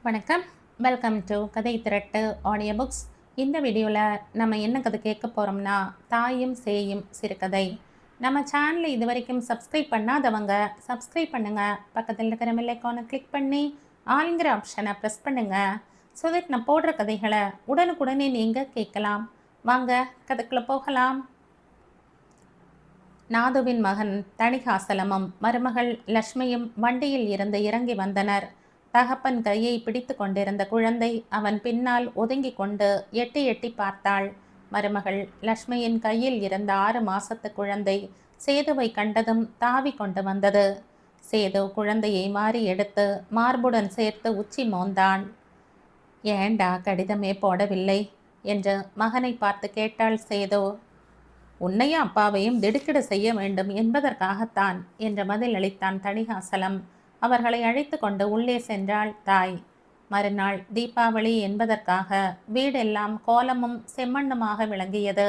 வணக்கம். Welcome to கதை திரட்டு audio books. இந்த வீடியோவில் நம்ம என்ன கதை கேட்க போகிறோம்னா, தாயும் சேயும் சிறுகதை. நம்ம சேனலை இது வரைக்கும் சப்ஸ்கிரைப் பண்ணாதவங்க சப்ஸ்கிரைப் பண்ணுங்கள். பக்கத்தில் இருக்கிற பெல் ஐகானை கிளிக் பண்ணி ஆளுங்கிற ஆப்ஷனை ப்ரெஸ் பண்ணுங்கள். ஸோ தட் நான் போடுற கதைகளை உடனுக்குடனே நீங்கள் கேட்கலாம். வாங்க கதைக்குள்ளே போகலாம். நாதுவின் மகன் தணிகாசலமும் மருமகள் லக்ஷ்மியும் வண்டியில் இருந்து இறங்கி வந்தனர். தகப்பன் கையை பிடித்து கொண்டிருந்த குழந்தை அவன் பின்னால் ஒதுங்கி கொண்டு எட்டி எட்டி பார்த்தாள். மருமகள் லக்ஷ்மியின் கையில் இருந்த 6 மாசத்து குழந்தை சேதுவை கண்டதும் தாவி கொண்டு வந்தது. சேது குழந்தையை மாறி எடுத்து மார்புடன் சேர்த்து உச்சி மோந்தான். ஏண்டா கடிதமே போடவில்லை என்று மகனை பார்த்து கேட்டாள் சேது. உன்னையும் அப்பாவையும் திடுக்கிட செய்ய வேண்டும் என்பதற்காகத்தான் என்று பதில் அளித்தான் தணிகாசலம். அவர்களை அழைத்து கொண்டு உள்ளே சென்றாள் தாய். மறுநாள் தீபாவளி என்பதற்காக வீடெல்லாம் கோலமும் செம்மண்ணுமாக விளங்கியது.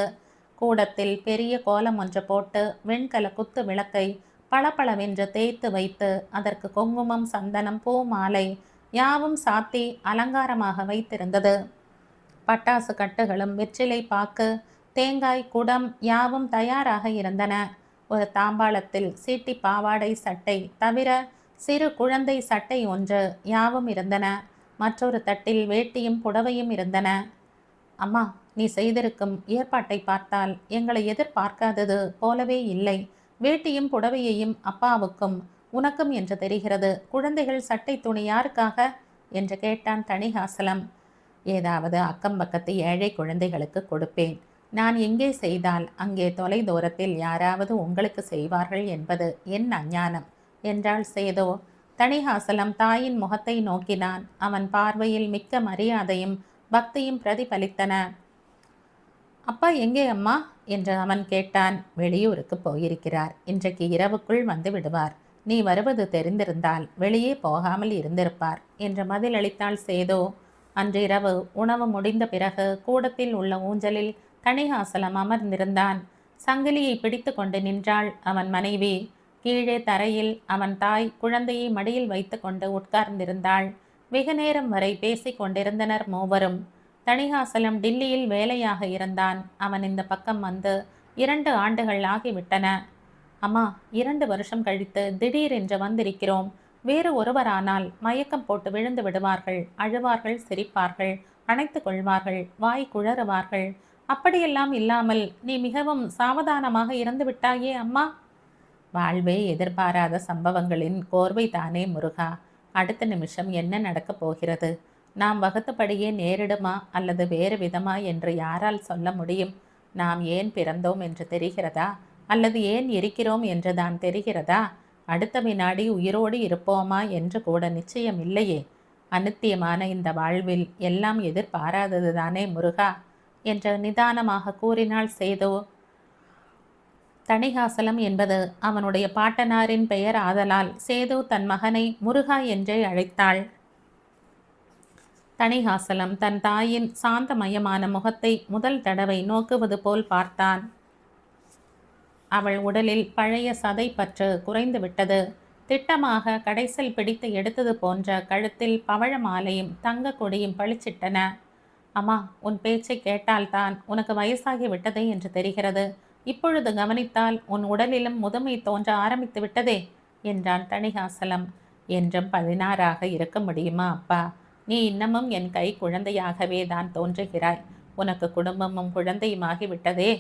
கூடத்தில் பெரிய கோலம் ஒன்று போட்டு வெண்கல குத்து விளக்கை பளபளவென்று தேய்த்து வைத்து அதற்கு குங்குமம், சந்தனம், பூ, மாலை யாவும் சாத்தி அலங்காரமாக வைத்திருந்தது. பட்டாசு கட்டுகளும் வெற்றிலை பாக்கு, தேங்காய், குடம் யாவும் தயாராக இருந்தன. ஒரு தாம்பாளத்தில் சீட்டி பாவாடை சட்டை தவிர சிறு குழந்தை சட்டை ஒன்று யாவும் இருந்தன. மற்றொரு தட்டில் வேட்டியும் புடவையும் இருந்தன. அம்மா, நீ செய்திருக்கும் ஏற்பாட்டை பார்த்தால் எங்களை எதிர்பார்க்காதது போலவே இல்லை. வேட்டியும் புடவையையும் அப்பாவுக்கும் உனக்கும் என்று தெரிகிறது. குழந்தைகள் சட்டை துணி யாருக்காக என்று கேட்டான் தணிகாசலம். ஏதாவது அக்கம் பக்கத்து ஏழை குழந்தைகளுக்கு கொடுப்பேன். நான் எங்கே செய்தால் அங்கே தொலை தூரத்தில் யாராவது உங்களுக்கு செய்வார்கள் என்பது என் அஞ்ஞானம் என்றாள் சேதோ. தணிகாசலம் தாயின் முகத்தை நோக்கினான். அவன் பார்வையில் மிக்க மரியாதையும் பக்தியும் பிரதிபலித்தன. அப்பா எங்கே அம்மா என்று அவன் கேட்டான். வெளியூருக்கு போயிருக்கிறார். இன்றைக்கு இரவுக்குள் வந்து விடுவார். நீ வருவது தெரிந்திருந்தால் வெளியே போகாமல் இருந்திருப்பார் என்று பதிலளித்தாள் சேதோ. அன்றிரவு உணவு முடிந்த பிறகு கூடத்தில் உள்ள ஊஞ்சலில் தணிகாசலம் அமர்ந்திருந்தான். சங்கிலியை பிடித்து கொண்டு நின்றாள் அவன் மனைவி. கீழே தரையில் அவன் தாய் குழந்தையை மடியில் வைத்து கொண்டு உட்கார்ந்திருந்தாள். வெகு நேரம் வரை பேசி கொண்டிருந்தனர் மூவரும். தணிகாசலம் டில்லியில் வேலையாக இருந்தான். அவன் இந்த பக்கம் வந்து 2 ஆண்டுகள் ஆகிவிட்டன. அம்மா, 2 வருஷம் கழித்து திடீரென்று வந்திருக்கிறோம். வேறு ஒருவரானால் மயக்கம் போட்டு விழுந்து விடுவார்கள், அழுவார்கள், சிரிப்பார்கள், அணைத்து கொள்வார்கள், வாய் குழறுவார்கள். அப்படியெல்லாம் இல்லாமல் நீ மிகவும் சாவதானமாக இருந்து விட்டாயே அம்மா. வாழ்வே எதிர்பாராத சம்பவங்களின் கோர்வை தானே முருகா. அடுத்த நிமிஷம் என்ன நடக்கப் போகிறது? நாம் வகுத்தபடியே நேரிடுமா அல்லது வேறு விதமா என்று யாரால் சொல்ல முடியும்? நாம் ஏன் பிறந்தோம் என்று தெரிகிறதா? அல்லது ஏன் இருக்கிறோம் என்று தான் தெரிகிறதா? அடுத்த வினாடி உயிரோடு இருப்போமா என்று கூட நிச்சயம் இல்லையே. அநித்தியமான இந்த வாழ்வில் எல்லாம் எதிர்பாராதது தானே முருகா என்று நிதானமாக கூறினாள் சேது. தணிகாசலம் என்பது அவனுடைய பாட்டனாரின் பெயர் ஆதலால் சேது தன் மகனை முருகா என்றே அழைத்தாள். தணிகாசலம் தன் தாயின் சாந்தமயமான முகத்தை முதல் தடவை நோக்குவது போல் பார்த்தான். அவள் உடலில் பழைய சதை பற்று குறைந்து விட்டது. திட்டமாக கடைசல் பிடித்து எடுத்தது போன்ற கழுத்தில் பவழ மாலையும் தங்க கொடியும் பளிச்சிட்டன. அம்மா, உன் பேச்சை கேட்டால்தான் உனக்கு வயசாகி விட்டதே என்று தெரிகிறது. இப்பொழுது கவனித்தால் உன் உடலிலும் முதுமை தோன்ற ஆரம்பித்து விட்டதே என்றான் தணிகாசலம். என்றும் 16ஆக இருக்க முடியுமா அப்பா? நீ இன்னமும் என் கை குழந்தையாகவே தான் தோன்றுகிறாய். உனக்கு குடும்பமும் குழந்தையுமாகி விட்டதே.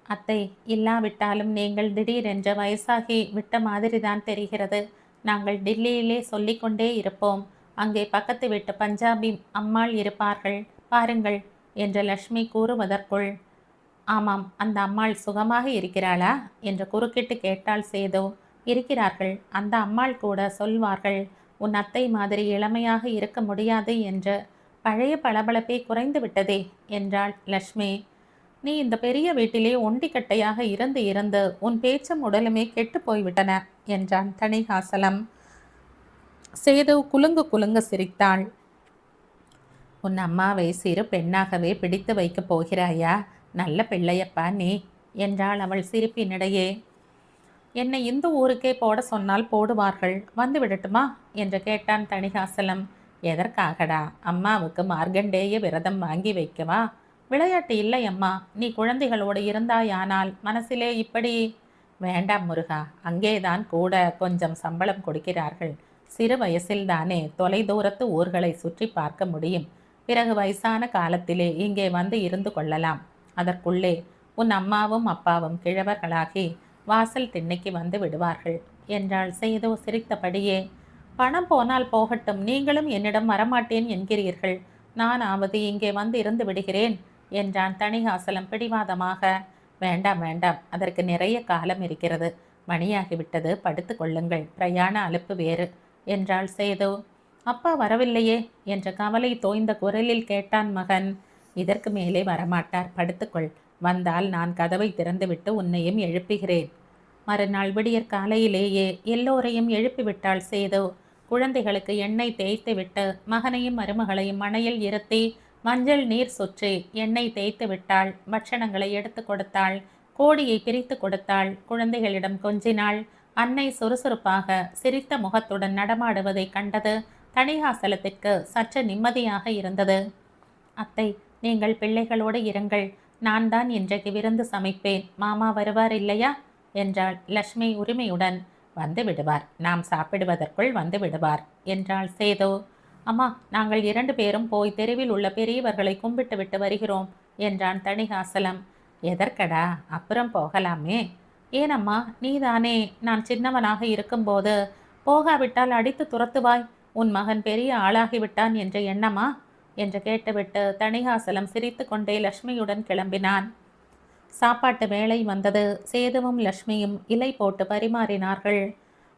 அத்தை, இல்லாவிட்டாலும் நீங்கள் திடீரென்று வயசாகி விட்ட மாதிரி தான் தெரிகிறது. நாங்கள் டில்லியிலே சொல்லிக்கொண்டே இருப்போம். அங்கே பக்கத்து வீட்டு பஞ்சாபி அம்மாள் இருப்பார்கள் பாருங்கள் என்று லக்ஷ்மி கூறுவதற்குள், ஆமாம், அந்த அம்மாள் சுகமாக இருக்கிறாளா என்று குறுக்கிட்டு கேட்டாள் சேது. இருக்கிறார்கள். அந்த அம்மாள் கூட சொல்வார்கள், உன் அத்தை மாதிரி இளமையாக இருக்க முடியாது என்று. பழைய பளபளப்பே குறைந்து விட்டதே என்றாள் லக்ஷ்மி. நீ இந்த பெரிய வீட்டிலே ஒண்டிக்கட்டையாக இருந்து இருந்து உன் பேச்சும் உடலுமே கெட்டு போய்விட்டன என்றான் தணிகாசலம். சேது குலுங்கு குலுங்க சிரித்தாள். உன் அம்மாவை சிறு பெண்ணாகவே பிடித்து வைக்கப் போகிறாயா? நல்ல பிள்ளையப்பா நீ என்றாள் அவள் சிரிப்பினிடையே. என்னை இந்த ஊருக்கே போட சொன்னால் போடுவார்கள், வந்து விடட்டுமா என்று கேட்டான் தணிகாசலம். எதற்காகடா? அம்மாவுக்கு மார்க்கண்டேய விரதம் வாங்கி வைக்கவா? விளையாட்டு இல்லை அம்மா. நீ குழந்தைகளோடு இருந்தாயானால் மனசிலே இப்படி. வேண்டாம் முருகா, அங்கேதான் கூட கொஞ்சம் சம்பளம் கொடுக்கிறார்கள். சிறு வயசில்தானே தொலைதூரத்து ஊர்களை சுற்றி பார்க்க முடியும். பிறகு வயசான காலத்திலே இங்கே வந்து இருந்து கொள்ளலாம். அதற்குள்ளே உன் அம்மாவும் அப்பாவும் கிழவர்களாகி வாசல் திண்ணைக்கு வந்து விடுவார்கள் என்றாள் சேது சிரித்தபடியே. பணம் போனால் போகட்டும், நீங்களும் என்னிடம் வரமாட்டேன் என்கிறீர்கள். நானாவது இங்கே வந்து இருந்து விடுகிறேன் என்றான் தணிகாசலம் பிடிவாதமாக. வேண்டாம் வேண்டாம், அதற்கு நிறைய காலம் இருக்கிறது. மணியாகிவிட்டது, படுத்து கொள்ளுங்கள், பிரயாண அலுப்பு வேறு என்றாள் சேது. அப்பா வரவில்லையே என்ற கவலை தோய்ந்த குரலில் கேட்டான் மகன். இதற்கு மேலே வரமாட்டார், படுத்துக்கொள். வந்தால் நான் கதவை திறந்துவிட்டு உன்னையும் எழுப்புகிறேன். மறுநாள் விடியற் காலையிலேயே எல்லோரையும் எழுப்பிவிட்டாள் சேது. குழந்தைகளுக்கு எண்ணெய் தேய்த்து விட்டு மகனையும் மருமகளையும் மணையில் இருத்தி மஞ்சள் நீர் சுற்றி எண்ணெய் தேய்த்து விட்டாள். பட்சணங்களை எடுத்து கொடுத்தாள். கோடியை பிரித்து கொடுத்தாள். குழந்தைகளிடம் கொஞ்சினாள். அன்னை சுறுசுறுப்பாக சிரித்த முகத்துடன் நடமாடுவதை கண்டது தணிகாசலத்திற்கு சற்று நிம்மதியாக இருந்தது. அத்தை, நீங்கள் பிள்ளைகளோடு இருங்கள். நான் தான் இன்றைக்கு விருந்து சமைப்பேன். மாமா வருவார் இல்லையா என்றாள் லக்ஷ்மி உரிமையுடன். வந்து விடுவார், நாம் சாப்பிடுவதற்குள் வந்து விடுவார் என்றாள் சேது. அம்மா, நாங்கள் 2 பேரும் போய் தெருவில் உள்ள பெரியவர்களை கும்பிட்டு விட்டு வருகிறோம் என்றான் தணிகாசலம். எதற்கடா? அப்புறம் போகலாமே. ஏனம்மா, நீதானே நான் சின்னவனாக இருக்கும்போது போகாவிட்டால் அடித்து துரத்துவாய். உன் மகன் பெரிய ஆளாகிவிட்டான் என்ற எண்ணமா என்று கேட்டுவிட்டு தணிகாசலம் சிரித்து கொண்டே லக்ஷ்மியுடன் கிளம்பினான். சாப்பாட்டு வேளை வந்தது. சேதுவும் லக்ஷ்மியும் இலை போட்டு பரிமாறினார்கள்.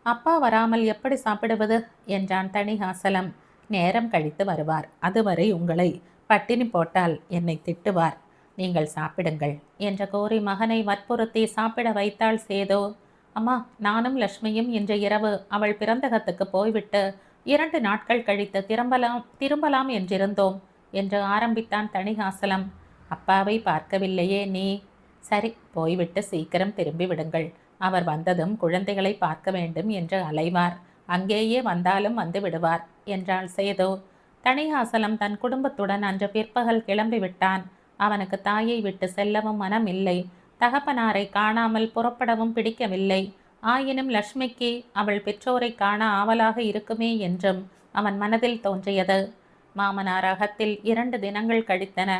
அப்பா வராமல் எப்படி சாப்பிடுவது என்றான் தணிகாசலம். நேரம் கழித்து வருவார். அதுவரை உங்களை பட்டினி போட்டால் என்னை திட்டுவார். நீங்கள் சாப்பிடுங்கள் என்று கூறி மகனை வற்புறுத்தி சாப்பிட வைத்தாள் சேது. அம்மா, நானும் லக்ஷ்மியும் இன்று இரவு அவள் பிறந்தகத்துக்கு போய்விட்டு 2 நாட்கள் கழித்து திரும்பலாம் என்றிருந்தோம் என்று ஆரம்பித்தான் தணிகாசலம். அப்பாவை பார்க்கவில்லையே நீ? சரி, போய்விட்டு சீக்கிரம் திரும்பி விடுங்கள். அவர் வந்ததும் குழந்தைகளை பார்க்க வேண்டும் என்று அலைவார். அங்கேயே வந்தாலும் வந்து விடுவார் என்றாள் சேது. தணிகாசலம் தன் குடும்பத்துடன் அன்று பிற்பகல் கிளம்பிவிட்டான். அவனுக்கு தாயை விட்டு செல்லவும் மனம் இல்லை. தகப்பனாரை காணாமல் புறப்படவும் பிடிக்கவில்லை. ஆயினும் லக்ஷ்மிக்கு அவள் பெற்றோரை காண ஆவலாக இருக்குமே என்றும் அவன் மனதில் தோன்றியது. மாமனார் அகத்தில் 2 தினங்கள் கழித்தன.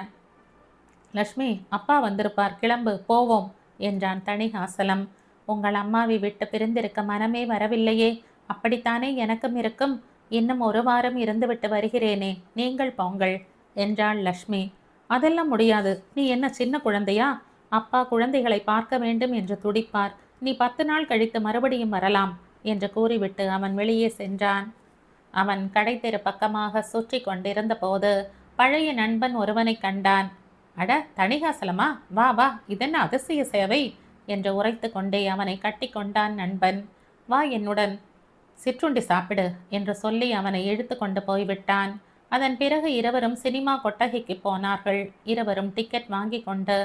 லக்ஷ்மி, அப்பா வந்திருப்பார், கிளம்பு, போவோம் என்றான் தணிகாசலம். உங்கள் அம்மாவை விட்டு பிரிந்திருக்க மனமே வரவில்லையே. அப்படித்தானே எனக்கும் இருக்கும். இன்னும் 1 வாரம் இருந்துவிட்டு வருகிறேனே, நீங்கள் போங்கள் என்றாள் லக்ஷ்மி. அதெல்லாம் முடியாது. நீ என்ன சின்ன குழந்தையா? அப்பா குழந்தைகளை பார்க்க வேண்டும் என்று துடிப்பார். நீ 10 நாள் கழித்து மறுபடியும் வரலாம் என்று கூறிவிட்டு அவன் வெளியே சென்றான். அவன் கடைத்தெரு பக்கமாக சுற்றி கொண்டிருந்த போது பழைய நண்பன் ஒருவனை கண்டான். அட தணிகாசலமா, வா வா, இதென்ன அதிசய சேவை என்று உரைத்து கொண்டே அவனை கட்டி கொண்டான் நண்பன். வா என்னுடன், சிற்றுண்டி சாப்பிடு என்று சொல்லி அவனை இழுத்து கொண்டு போய்விட்டான். அதன் பிறகு இருவரும் சினிமா கொட்டகைக்கு போனார்கள். இருவரும் டிக்கெட் வாங்கி கொண்டு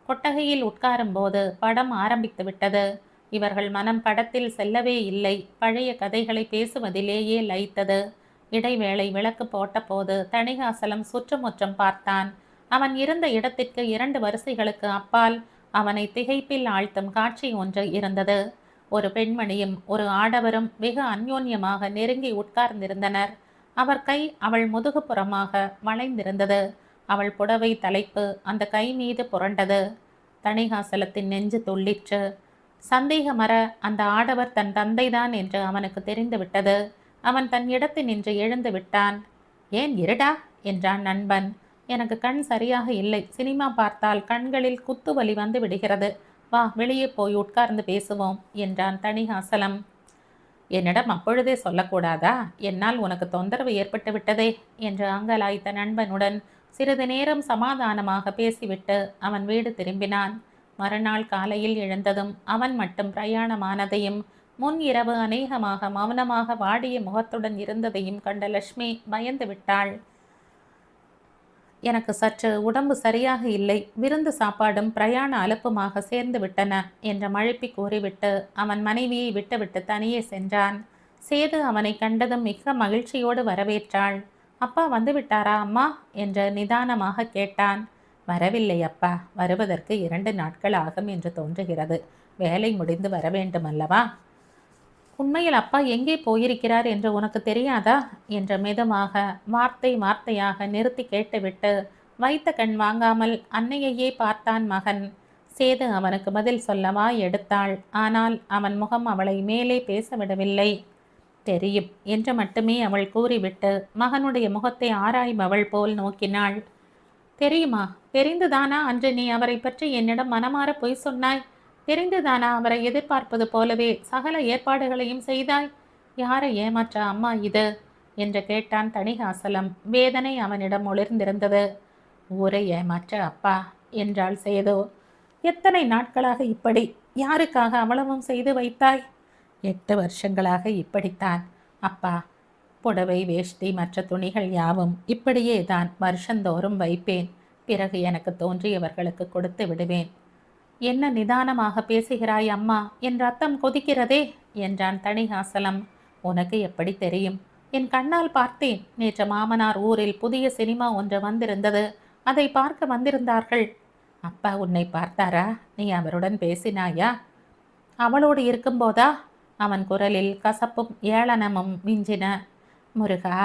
கொட்டகையில் உட்காரும் போது படம் ஆரம்பித்து விட்டது. இவர்கள் மனம் படத்தில் செல்லவே இல்லை. பழைய கதைகளை பேசுவதிலேயே லயித்தது. இடைவேளை விளக்கு போட்ட போது தணிகாசலம் சுற்றுமுற்றும் பார்த்தான். அவன் இருந்த இடத்திற்கு 2 வரிசைகளுக்கு அப்பால் அவனை திகைப்பில் ஆழ்த்தும் காட்சி ஒன்று இருந்தது. ஒரு பெண்மணியும் ஒரு ஆடவரும் வெகு அந்யோன்யமாக நெருங்கி உட்கார்ந்திருந்தனர். அவர் கை அவள் முதுகுப்புறமாக வளைந்திருந்தது. அவள் புடவை தலைப்பு அந்த கை மீது புரண்டது. தணிகாசலத்தின் நெஞ்சு துள்ளிற்று. சந்தேகமற அந்த ஆடவர் தன் தந்தைதான் என்று அவனுக்கு தெரிந்துவிட்டது. அவன் தன் இடத்தில் நின்று எழுந்து விட்டான். ஏன் இருடா என்றான் நண்பன். எனக்கு கண் சரியாக இல்லை. சினிமா பார்த்தால் கண்களில் குத்துவலி வந்து விடுகிறது. வா, வெளியே போய் உட்கார்ந்து பேசுவோம் என்றான் தணிகாசலம். என்னிடம் அப்பொழுதே சொல்லக்கூடாதா? என்னால் உனக்கு தொந்தரவு ஏற்பட்டு விட்டதே என்று அங்கலாய்த்த நண்பனுடன் சிறிது நேரம் சமாதானமாக பேசிவிட்டு அவன் வீடு திரும்பினான். மறுநாள் காலையில் எழுந்ததும் அவன் மட்டும் பிரயாணமானதையும் முன் இரவு அநேகமாக மௌனமாக வாடிய முகத்துடன் இருந்ததையும் கண்ட லக்ஷ்மி பயந்து விட்டாள். எனக்கு சற்று உடம்பு சரியாக இல்லை. விருந்து சாப்பாடும் பிரயாண அலுப்புமாக சேர்ந்து விட்டன என்று மழுப்பி கூறிவிட்டு அவன் மனைவியை விட்டுவிட்டு தனியே சென்றான். சேது அவனை கண்டதும் மிக மகிழ்ச்சியோடு வரவேற்றாள். அப்பா வந்து விட்டாரா அம்மா என்று நிதானமாக கேட்டான். வரவில்லை அப்பா, வருவதற்கு 2 நாட்கள் ஆகும் என்று தோன்றுகிறது. வேலை முடிந்து வர வேண்டுமல்லவா? உண்மையில் அப்பா எங்கே போயிருக்கிறார் என்று உனக்கு தெரியாதா என்று மெதுவாக வார்த்தை வார்த்தையாக நிறுத்தி கேட்டுவிட்டு வைத்த கண் வாங்காமல் அன்னையையே பார்த்தான் மகன். சேது அவனுக்கு பதில் சொல்லவா எடுத்தாள். ஆனால் அவன் முகம் அவளை மேலே பேச விடவில்லை. தெரியும் என்று மட்டுமே அவள் கூறிவிட்டு மகனுடைய முகத்தை ஆராய்பவள் போல் நோக்கினாள். தெரியுமா? தெரிந்துதானா அன்று நீ அவரை பற்றி என்னிடம் மனமாற பொய் சொன்னாய்? தெரிந்துதானா அவரை எதிர்பார்ப்பது போலவே சகல ஏற்பாடுகளையும் செய்தாய்? யாரை ஏமாற்ற அம்மா இது என்று கேட்டான் தணிகாசலம். வேதனை அவனிடம் ஒளிர்ந்திருந்தது. ஊரை ஏமாற்ற அப்பா என்றாள் சேது. எத்தனை நாட்களாக இப்படி? யாருக்காக அவ்வளவும் செய்து வைத்தாய்? 8 வருஷங்களாக இப்படித்தான் அப்பா. புடவை, வேஷ்டி, மற்ற துணிகள் யாவும் இப்படியே தான் வருஷந்தோறும் வைப்பேன். பிறகு எனக்கு தோன்றியவர்களுக்கு கொடுத்து விடுவேன். என்ன நிதானமாக பேசுகிறாய் அம்மா, என் ரத்தம் கொதிக்கிறதே என்றான் தணிகாசலம். உனக்கு எப்படி தெரியும்? என் கண்ணால் பார்த்தேன். நேற்று மாமனார் ஊரில் புதிய சினிமா ஒன்று வந்திருந்தது. அதை பார்க்க வந்திருந்தார்கள். அப்பா உன்னை பார்த்தாரா? நீ அவருடன் பேசினாயா? அவளோடு இருக்கும்போதா? அவன் குரலில் கசப்பும் ஏளனமும் மிஞ்சின. முருகா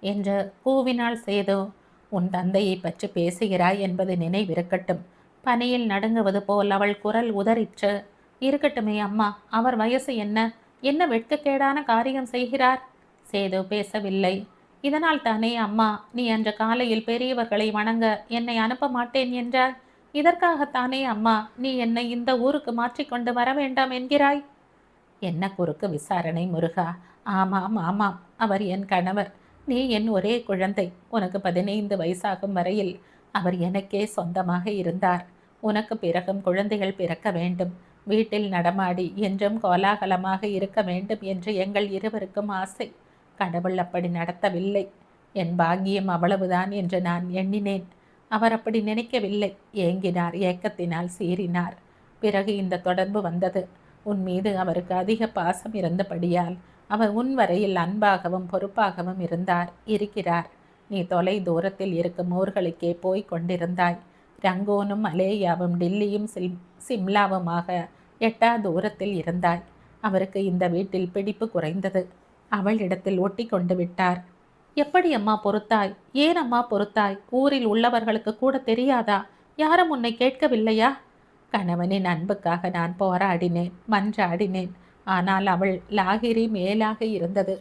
என்று கூவினாள் சேது. உன் தந்தையை பற்றி பேசுகிறாய் என்பது நினைவிருக்கட்டும். பனியில் நடுங்குவது போல் அவள் குரல் உதறிற்று. இருக்கட்டுமே அம்மா, அவர் வயசு என்ன? என்ன வெட்கக்கேடான காரியம் செய்கிறார்? சேது பேசவில்லை. இதனால் தானே அம்மா நீ அன்று காலையில் பெரியவர்களை வணங்க என்னை அனுப்ப மாட்டேன் என்றாய். இதற்காகத்தானே அம்மா நீ என்னை இந்த ஊருக்கு மாற்றிக்கொண்டு வர வேண்டாம் என்கிறாய். என்ன குறுக்கு விசாரணை முருகா? ஆமாம் ஆமாம், அவர் என் கணவர். நீ என் ஒரே குழந்தை. உனக்கு 15 வயசாகும் வரையில் அவர் எனக்கே சொந்தமாக இருந்தார். உனக்கு பிறகும் குழந்தைகள் பிறக்க வேண்டும். வீட்டில் நடமாடி என்றும் கோலாகலமாக இருக்க வேண்டும் என்று எங்கள் இருவருக்கும் ஆசை. கடவுள் அப்படி நடத்தவில்லை. என் பாக்கியம் அவ்வளவுதான் என்று நான் எண்ணினேன். அவர் அப்படி நினைக்கவில்லை. ஏங்கினார், ஏக்கத்தினால் சீறினார். பிறகு இந்த தொடர்பு வந்தது. உன் மீது அவருக்கு அதிக பாசம் இருந்தபடியால் அவர் உன் வரையில் அன்பாகவும் பொறுப்பாகவும் இருக்கிறார். நீ தொலை தூரத்தில் இருக்கும் ஊர்களுக்கே போய் கொண்டிருந்தாய். ரங்கோனும் மலேயாவும் டில்லியும் சிம்லாவுமாக எட்டா தூரத்தில் இருந்தாய். அவருக்கு இந்த வீட்டில் பிடிப்பு குறைந்தது. அவளிடத்தில் ஒட்டி கொண்டு விட்டார். எப்படி அம்மா பொறுத்தாய்? ஏன் அம்மா பொறுத்தாய்? ஊரில் உள்ளவர்களுக்கு கூட தெரியாதா? யாரும் உன்னை கேட்கவில்லையா? கணவனின் அன்புக்காக நான் போராடினேன், மன்றாடினேன். ஆனால் அவள் லாகிரி மேலாக இருந்தது.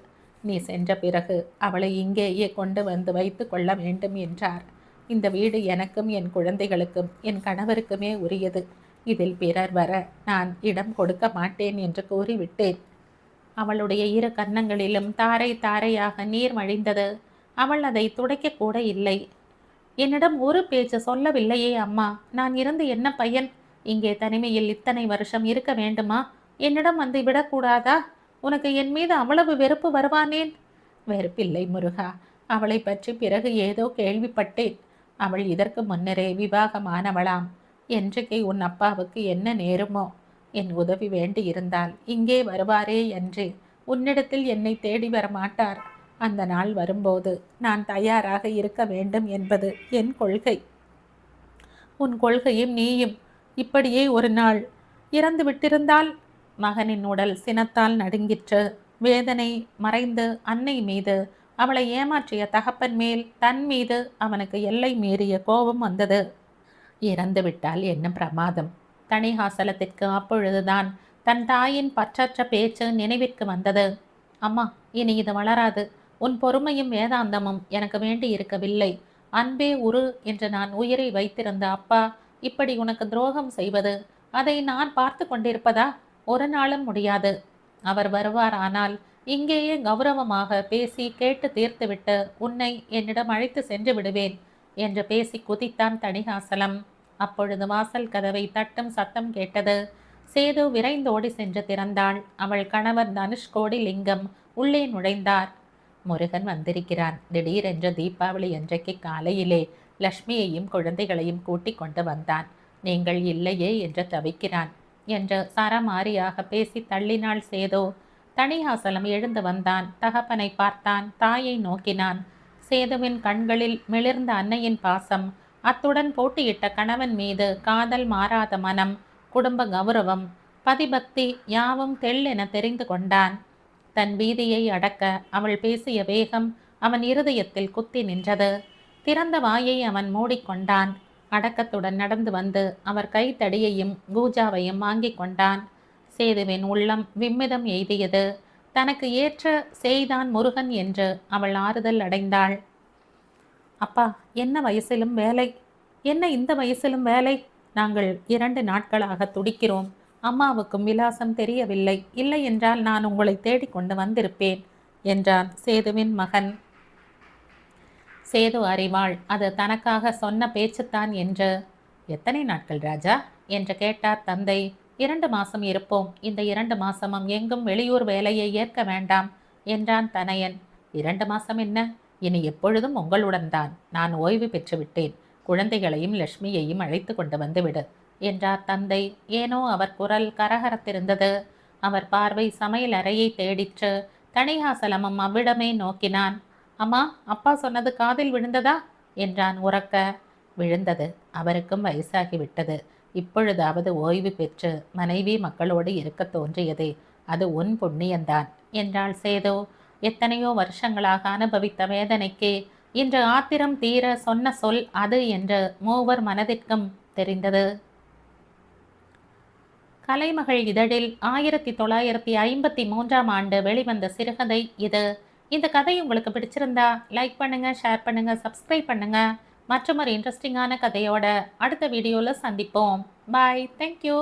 நீ சென்ற பிறகு அவளை இங்கேயே கொண்டு வந்து வைத்து கொள்ள வேண்டும் என்றார். இந்த வீடு எனக்கும் என் குழந்தைகளுக்கும் என் கணவருக்குமே உரியது. இதில் பிறர் வர நான் இடம் கொடுக்க மாட்டேன் என்று கூறிவிட்டேன். அவளுடைய 2 கன்னங்களிலும் தாரை தாரையாக நீர் வழிந்தது. அவள் அதை துடைக்கக்கூட இல்லை. என்னிடம் ஒரு பேச்சு சொல்லவில்லையே அம்மா. நான் இருந்து என்ன பயன்? இங்கே தனிமையில் இத்தனை வருஷம் இருக்க வேண்டுமா? என்னிடம் வந்து விடக்கூடாதா? உனக்கு என் மீது அவ்வளவு வெறுப்பு வருவானேன்? வெறுப்பில்லை முருகா. அவளை பற்றி பிறகு ஏதோ கேள்விப்பட்டேன். அவள் இதற்கு முன்னரே விவாகமானவளாம். என்றைக்கு உன் அப்பாவுக்கு என்ன நேருமோ? என் உதவி வேண்டி இருந்தால் இங்கே வருவாரே என்று உன்னிடத்தில் என்னை தேடி வர மாட்டார். அந்த நாள் வரும்போது நான் தயாராக இருக்க வேண்டும் என்பது என் கொள்கை. உன் கொள்கையும் நீயும் இப்படியே ஒரு நாள் இறந்து விட்டிருந்தால்? மகனின் உடல் சினத்தால் நடுங்கிற்று. வேதனை மறைந்து அன்னை மீது, அவளை ஏமாற்றிய தகப்பன் மேல், தன் மீது அவனுக்கு எல்லை மீறிய கோபம் வந்தது. இறந்து விட்டால் என்ன பிரமாதம்? தணிகாசலத்திற்கு அப்பொழுதுதான் தன் தாயின் பற்றற்ற பேச்சு நினைவிற்கு வந்தது. அம்மா, இனி இது வளராது. உன் பொறுமையும் வேதாந்தமும் எனக்கு வேண்டி இருக்கவில்லை. அன்பே உரு என்று நான் உயிரை வைத்திருந்த அப்பா இப்படி உனக்கு துரோகம் செய்வது, அதை நான் பார்த்து கொண்டிருப்பதா? ஒரு நாளும் முடியாது. அவர் வருவார். ஆனால் இங்கேயே கௌரவமாக பேசி கேட்டு தீர்த்துவிட்டு உன்னை என்னிடம் அழைத்து சென்று விடுவேன் என்று பேசி குதித்தான் தணிகாசலம். அப்பொழுது வாசல் கதவை தட்டும் சத்தம் கேட்டது. சேது விரைந்தோடி சென்று திறந்தாள். அவள் கணவர் தனுஷ்கோடி லிங்கம் உள்ளே நுழைந்தார். முருகன் வந்திருக்கிறான். திடீரென்று தீபாவளி அன்றைக்கு காலையிலே லக்ஷ்மியையும் குழந்தைகளையும் கூட்டிக் கொண்டு வந்தான். நீங்கள் இல்லையே என்று தவிக்கிறான் என்று சரமாரியாக பேசி தள்ளினாள் சேது. தணிகாசலம் எழுந்து வந்தான். தகப்பனை பார்த்தான். தாயை நோக்கினான். சேதுவின் கண்களில் மிளிர்ந்த அன்னையின் பாசம், அத்துடன் போட்டியிட்ட கணவன் மீது காதல், மாறாத மனம், குடும்ப கௌரவம், பதிபக்தி யாவும் தெள்ளென தெரிந்து கொண்டான். தன் பீதியை அடக்க அவள் பேசிய வேகம் அவன் இருதயத்தில் குத்தி நின்றது. திறந்த வாயை அவன் மூடிக்கொண்டான். அடக்கத்துடன் நடந்து வந்து அவர் கைத்தடியையும் கூஜாவையும் வாங்கி கொண்டான். சேதுவின் உள்ளம் விம்மிதம் எய்தியது. தனக்கு ஏற்ற செய்தான் முருகன் என்று அவள் ஆறுதல் அடைந்தாள். அப்பா, என்ன வயசிலும் வேலை, என்ன இந்த வயசிலும் வேலை? நாங்கள் 2 நாட்களாக துடிக்கிறோம். அம்மாவுக்கும் விலாசம் தெரியவில்லை. இல்லை என்றால் நான் உங்களை தேடிக்கொண்டு வந்திருப்பேன் என்றான் சேதுவின் மகன். சேது அறிவாள் அது தனக்காக சொன்ன பேச்சுத்தான் என்று. எத்தனை நாட்கள் ராஜா என்று கேட்டார் தந்தை. 2 மாசம் இருப்போம். இந்த 2 மாசமும் எங்கும் வெளியூர் வேலையை ஏற்க வேண்டாம் என்றான் தனையன். 2 மாசம் என்ன? இனி எப்பொழுதும் உங்களுடன் தான். நான் ஓய்வு பெற்றுவிட்டேன். குழந்தைகளையும் லட்சுமியையும் அழைத்து கொண்டு வந்துவிடு என்றார் தந்தை. ஏனோ அவர் குரல் கரகரத்திருந்தது. அவர் பார்வை சமையல் அறையை தேடிற்று. தணிகாசலமும் அவ்விடமே நோக்கினான். அம்மா, அப்பா சொன்னது காதில் விழுந்ததா என்றான் உரக்க. விழுந்தது. அவருக்கும் வயசாகிவிட்டது. இப்பொழுதாவது ஓய்வு பெற்று மனைவி மக்களோடு இருக்க தோன்றியதே, அது உன் புண்ணியந்தான் என்றாள் சேது. எத்தனையோ வருஷங்களாக அனுபவித்த வேதனைக்கு இன்று ஆத்திரம் தீர சொன்ன சொல் அது என்று மூவர் மனதிற்கும் தெரிந்தது. கலைமகள் இதழில் 1953ஆம் ஆண்டு வெளிவந்த சிறுகதை இது. இந்த கதை உங்களுக்கு பிடிச்சிருந்தா லைக் பண்ணுங்க, ஷேர் பண்ணுங்க, சப்ஸ்கிரைப் பண்ணுங்க. மற்றும் ஒரு இன்ட்ரெஸ்டிங்கான கதையோட அடுத்த வீடியோவில் சந்திப்போம். பாய். தேங்க்யூ.